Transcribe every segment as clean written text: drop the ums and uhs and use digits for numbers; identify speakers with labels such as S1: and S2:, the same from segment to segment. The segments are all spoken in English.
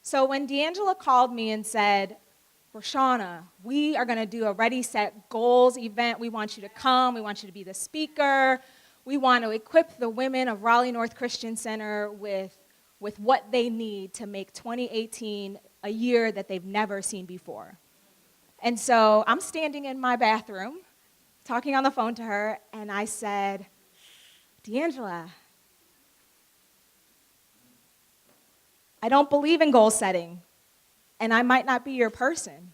S1: So when D'Angela called me and said, Raushawna, we are going to do a Ready, Set, Goals event. We want you to come. We want you to be the speaker. We want to equip the women of Raleigh North Christian Center with what they need to make 2018 a year that they've never seen before. And so I'm standing in my bathroom, talking on the phone to her, and I said, D'Angela, I don't believe in goal setting, and I might not be your person.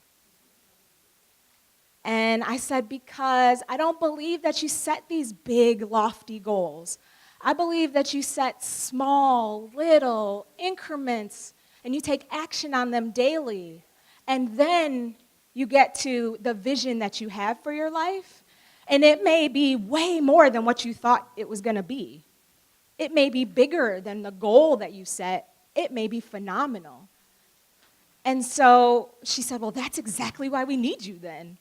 S1: And I said, because I don't believe that you set these big, lofty goals. I believe that you set small, little increments, and you take action on them daily. And then you get to the vision that you have for your life, and it may be way more than what you thought it was going to be. It may be bigger than the goal that you set. It may be phenomenal. And so she said, well, that's exactly why we need you then.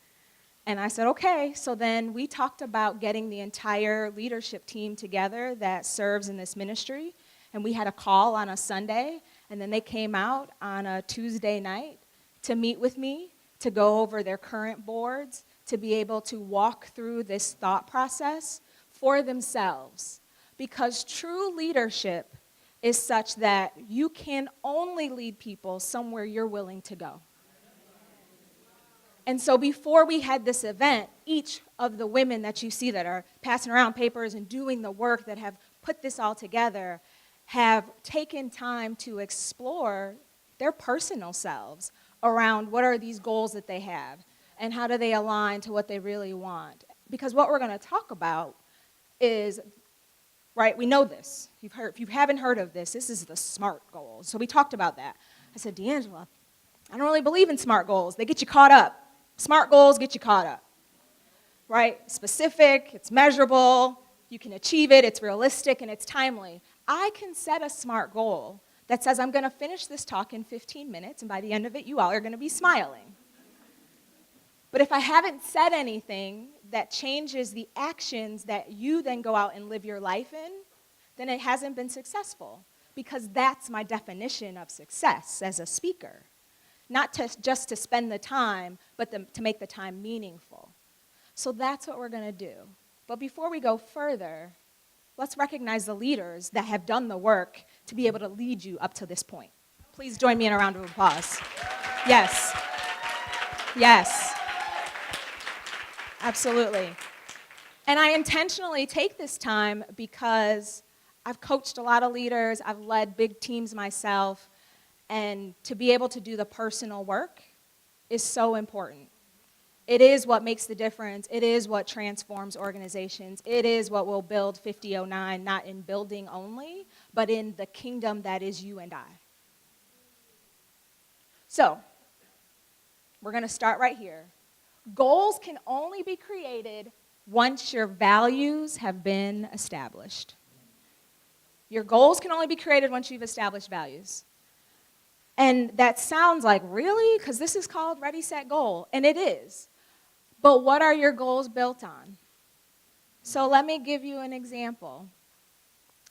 S1: And I said, okay. So then we talked about getting the entire leadership team together that serves in this ministry. And we had a call on a Sunday, and then they came out on a Tuesday night to meet with me, to go over their current boards, to be able to walk through this thought process for themselves. Because true leadership is such that you can only lead people somewhere you're willing to go. And so before we had this event, each of the women that you see that are passing around papers and doing the work that have put this all together have taken time to explore their personal selves around what are these goals that they have and how do they align to what they really want. Because what we're going to talk about is, right, we know this. If you haven't heard of this, this is the SMART goals. So we talked about that. I said, D'Angela, I don't really believe in SMART goals. They get you caught up. SMART goals get you caught up, right? Specific, it's measurable, you can achieve it, it's realistic, and it's timely. I can set a SMART goal that says I'm going to finish this talk in 15 minutes, and by the end of it, you all are going to be smiling. But if I haven't said anything that changes the actions that you then go out and live your life in, then it hasn't been successful, because that's my definition of success as a speaker. Not just to spend the time, but to make the time meaningful. So that's what we're going to do. But before we go further, let's recognize the leaders that have done the work to be able to lead you up to this point. Please join me in a round of applause. Yes. Yes. Absolutely. And I intentionally take this time because I've coached a lot of leaders, I've led big teams myself, and to be able to do the personal work is so important. It is what makes the difference. It is what transforms organizations. It is what will build 5009, not in building only, but in the kingdom that is you and I. So, we're going to start right here. Goals can only be created once your values have been established. Your goals can only be created once you've established values. And that sounds like, really? Because this is called Ready, Set, Goal. And it is. But what are your goals built on? So let me give you an example.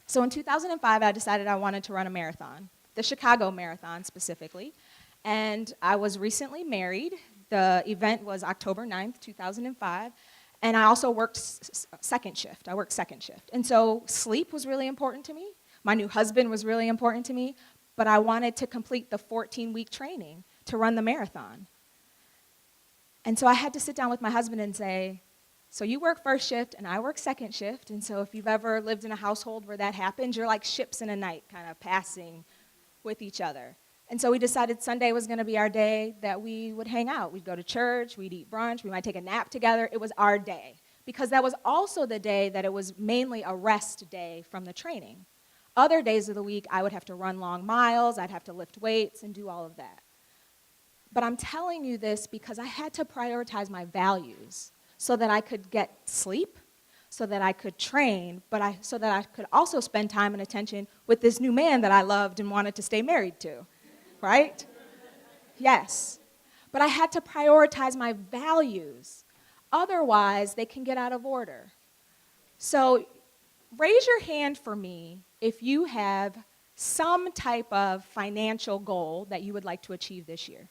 S1: So in 2005, I decided I wanted to run a marathon, the Chicago Marathon specifically. And I was recently married. The event was October 9th, 2005. And I also worked second shift. I worked second shift. And so sleep was really important to me. My new husband was really important to me. But I wanted to complete the 14-week training to run the marathon. And so I had to sit down with my husband and say, so you work first shift and I work second shift, and so if you've ever lived in a household where that happens, you're like ships in a night kind of passing with each other. And so we decided Sunday was going to be our day that we would hang out. We'd go to church, we'd eat brunch, we might take a nap together. It was our day, because that was also the day that it was mainly a rest day from the training. Other days of the week, I would have to run long miles, I'd have to lift weights and do all of that. But I'm telling you this because I had to prioritize my values so that I could get sleep, so that I could train, but so that I could also spend time and attention with this new man that I loved and wanted to stay married to, right? Yes. But I had to prioritize my values. Otherwise, they can get out of order. So raise your hand for me if you have some type of financial goal that you would like to achieve this year?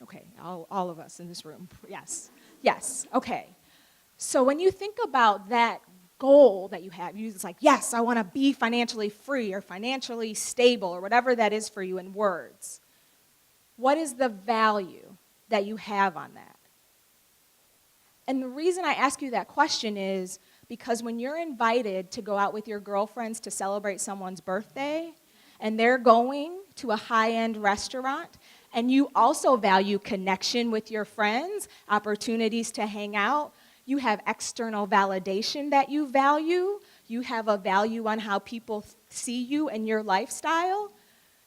S1: Okay, all of us in this room, yes. Yes, okay. So when you think about that goal that you have, it's like, yes, I want to be financially free or financially stable or whatever that is for you in words. What is the value that you have on that? And the reason I ask you that question is because when you're invited to go out with your girlfriends to celebrate someone's birthday, and they're going to a high-end restaurant, and you also value connection with your friends, opportunities to hang out, you have external validation that you value, you have a value on how people see you and your lifestyle,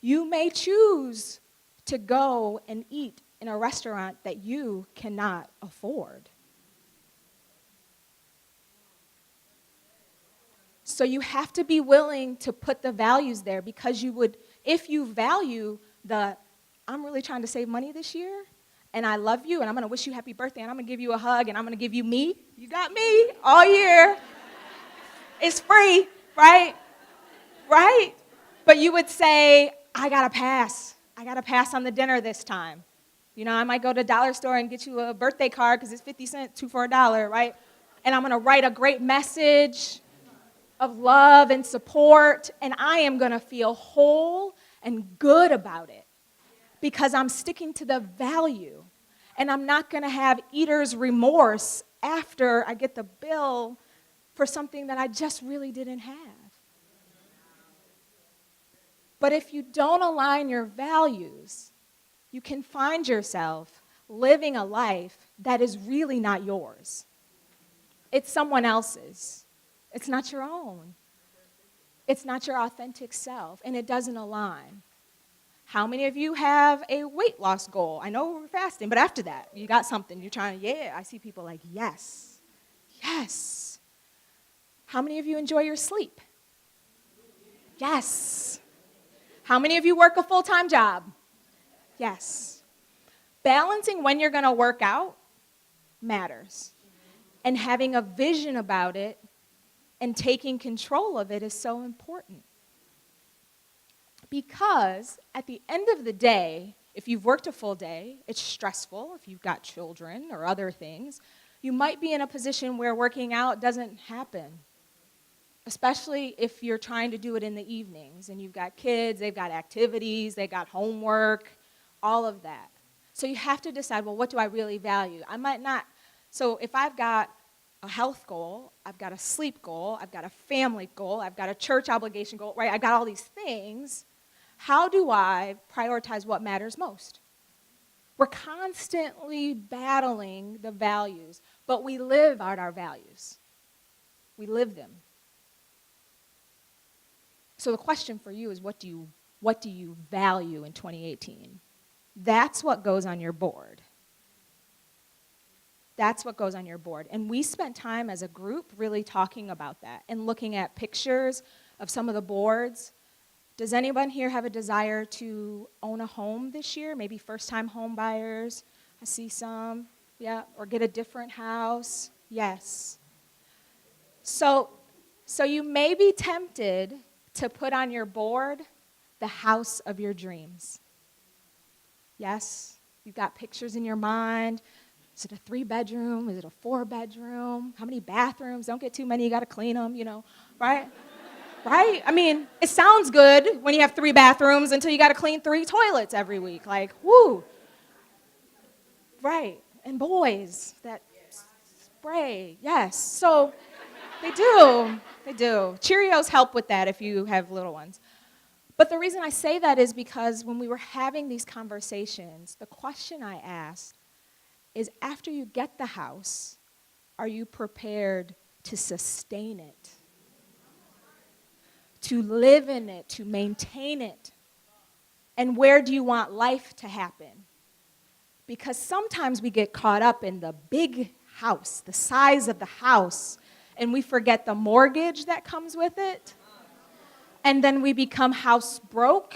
S1: you may choose to go and eat in a restaurant that you cannot afford. So you have to be willing to put the values there because you would, if you value I'm really trying to save money this year, and I love you, and I'm going to wish you happy birthday, and I'm going to give you a hug, and I'm going to give you me. You got me all year. It's free, right? Right? But you would say, I got to pass. I got to pass on the dinner this time. You know, I might go to the dollar store and get you a birthday card because it's 50 cents, 2 for $1, right? And I'm going to write a great message of love and support, and I am going to feel whole and good about it because I'm sticking to the value, and I'm not going to have eater's remorse after I get the bill for something that I just really didn't have. But if you don't align your values, you can find yourself living a life that is really not yours. It's someone else's. It's not your own. It's not your authentic self, and it doesn't align. How many of you have a weight loss goal? I know we're fasting, but after that, you got something. You're trying, yeah. I see people like, yes, yes. How many of you enjoy your sleep? Yes. How many of you work a full-time job? Yes. Balancing when you're going to work out matters. And having a vision about it and taking control of it is so important. Because at the end of the day, if you've worked a full day, it's stressful. If you've got children or other things, you might be in a position where working out doesn't happen. Especially if you're trying to do it in the evenings and you've got kids, they've got activities, they've got homework, all of that. So you have to decide, well, what do I really value? I might not. So if I've got a health goal, I've got a sleep goal, I've got a family goal, I've got a church obligation goal, right? I've got all these things. How do I prioritize what matters most? We're constantly battling the values, but we live out our values. We live them. So the question for you is, what do you value in 2018? That's what goes on your board. That's what goes on your board. And we spent time as a group really talking about that and looking at pictures of some of the boards. Does anyone here have a desire to own a home this year? Maybe first-time home buyers. I see some. Yeah, or get a different house. Yes. So you may be tempted to put on your board the house of your dreams. Yes? You've got pictures in your mind. Is it a 3-bedroom? Is it a 4-bedroom? How many bathrooms? Don't get too many. You got to clean them, right? Right? I mean, it sounds good when you have 3 bathrooms until you got to clean 3 toilets every week. Like, whoo. Right. And boys that spray. Yes. So they do. They do. Cheerios help with that if you have little ones. But the reason I say that is because when we were having these conversations, the question I asked is, after you get the house, are you prepared to sustain it? To live in it, to maintain it? And where do you want life to happen? Because sometimes we get caught up in the big house, the size of the house, and we forget the mortgage that comes with it. And then we become house broke,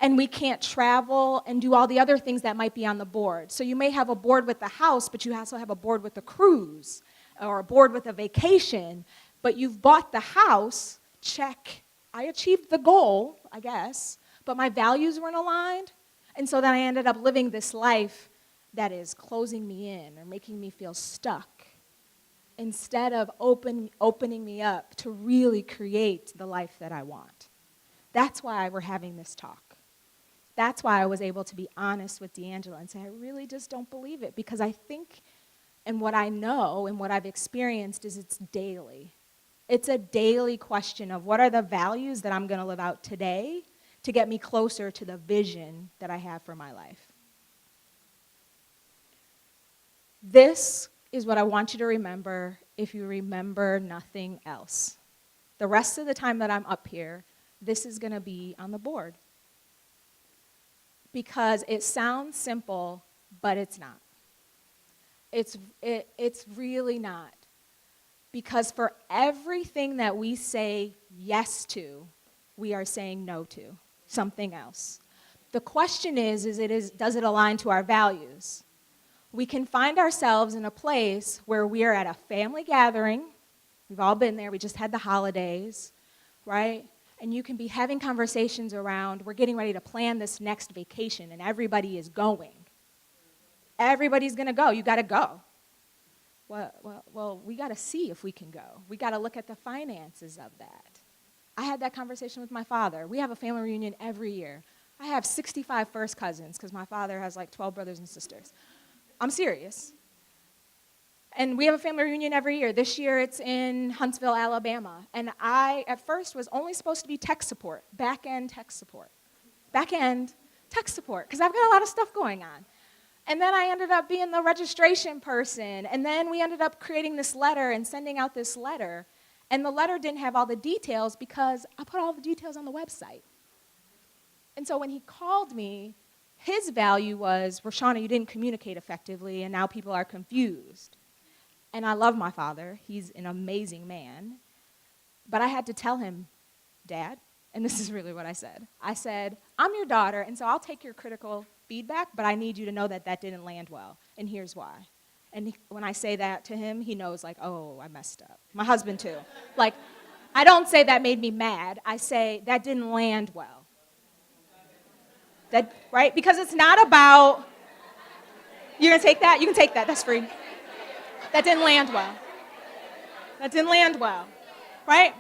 S1: and we can't travel and do all the other things that might be on the board. So you may have a board with the house, but you also have a board with a cruise or a board with a vacation. But you've bought the house, check. I achieved the goal, I guess, but my values weren't aligned. And so then I ended up living this life that is closing me in or making me feel stuck instead of opening me up to really create the life that I want. That's why we're having this talk. That's why I was able to be honest with D'Angela and say, I really just don't believe it, because I think, and what I know and what I've experienced is it's daily. It's a daily question of what are the values that I'm going to live out today to get me closer to the vision that I have for my life. This is what I want you to remember if you remember nothing else. The rest of the time that I'm up here, this is going to be on the board. Because it sounds simple, but it's not. It's really not. Because for everything that we say yes to, we are saying no to something else. The question is does it align to our values? We can find ourselves in a place where we are at a family gathering. We've all been there. We just had the holidays, right? And you can be having conversations around, we're getting ready to plan this next vacation, and everybody is going. Everybody's going to go. You got to go. Well, we got to see if we can go. We got to look at the finances of that. I had that conversation with my father. We have a family reunion every year. I have 65 first cousins because my father has like 12 brothers and sisters. I'm serious. And we have a family reunion every year. This year it's in Huntsville, Alabama. And I, at first, was only supposed to be tech support, back-end tech support. Back-end tech support, because I've got a lot of stuff going on. And then I ended up being the registration person. And then we ended up creating this letter and sending out this letter. And the letter didn't have all the details because I put all the details on the website. And so when he called me, his value was, Raushawna, you didn't communicate effectively, and now people are confused. And I love my father. He's an amazing man. But I had to tell him, Dad, and this is really what I said. I said, I'm your daughter, and so I'll take your critical feedback, but I need you to know that that didn't land well, and here's why. And when I say that to him, he knows, like, oh, I messed up. My husband, too. Like, I don't say that made me mad. I say that didn't land well. That, right? Because it's not about, you're going to take that? You can take that. That's free. That didn't land well. That didn't land well. Right?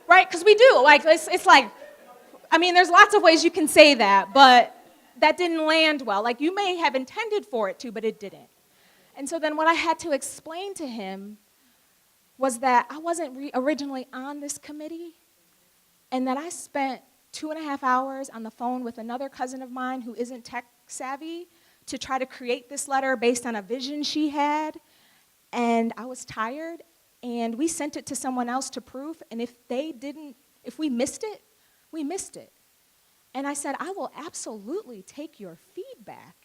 S1: Right? Because we do. Like, it's like, I mean, there's lots of ways you can say that, but that didn't land well. Like, you may have intended for it to, but it didn't. And so then what I had to explain to him was that I wasn't originally on this committee, and that I spent 2.5 hours on the phone with another cousin of mine who isn't tech savvy to try to create this letter based on a vision she had. And I was tired, and we sent it to someone else to proof, and if we missed it, we missed it. And I said, I will absolutely take your feedback.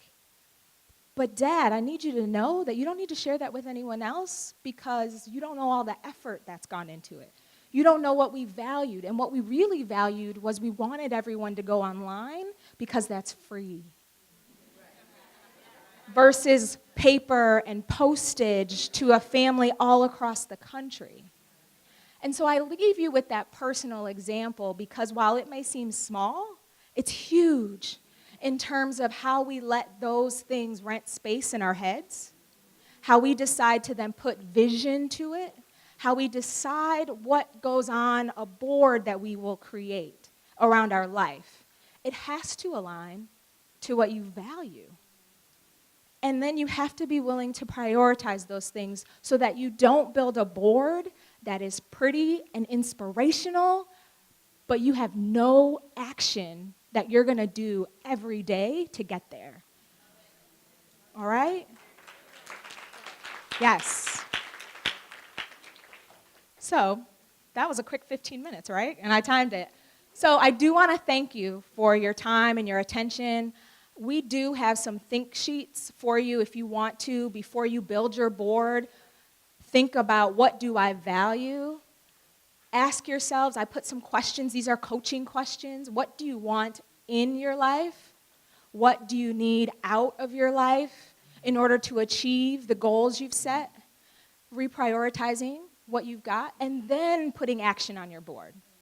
S1: But Dad, I need you to know that you don't need to share that with anyone else because you don't know all the effort that's gone into it. You don't know what we valued. And what we really valued was we wanted everyone to go online because that's free. Versus paper and postage to a family all across the country. And so I leave you with that personal example because while it may seem small, it's huge in terms of how we let those things rent space in our heads, how we decide to then put vision to it, how we decide what goes on a board that we will create around our life. It has to align to what you value. And then you have to be willing to prioritize those things so that you don't build a board that is pretty and inspirational, but you have no action that you're going to do every day to get there. All right? Yes. So that was a quick 15 minutes, right? And I timed it. So I do want to thank you for your time and your attention. We do have some think sheets for you if you want to. Before you build your board, think about what do I value? Ask yourselves, I put some questions, these are coaching questions. What do you want in your life? What do you need out of your life in order to achieve the goals you've set? Reprioritizing what you've got, and then putting action on your board.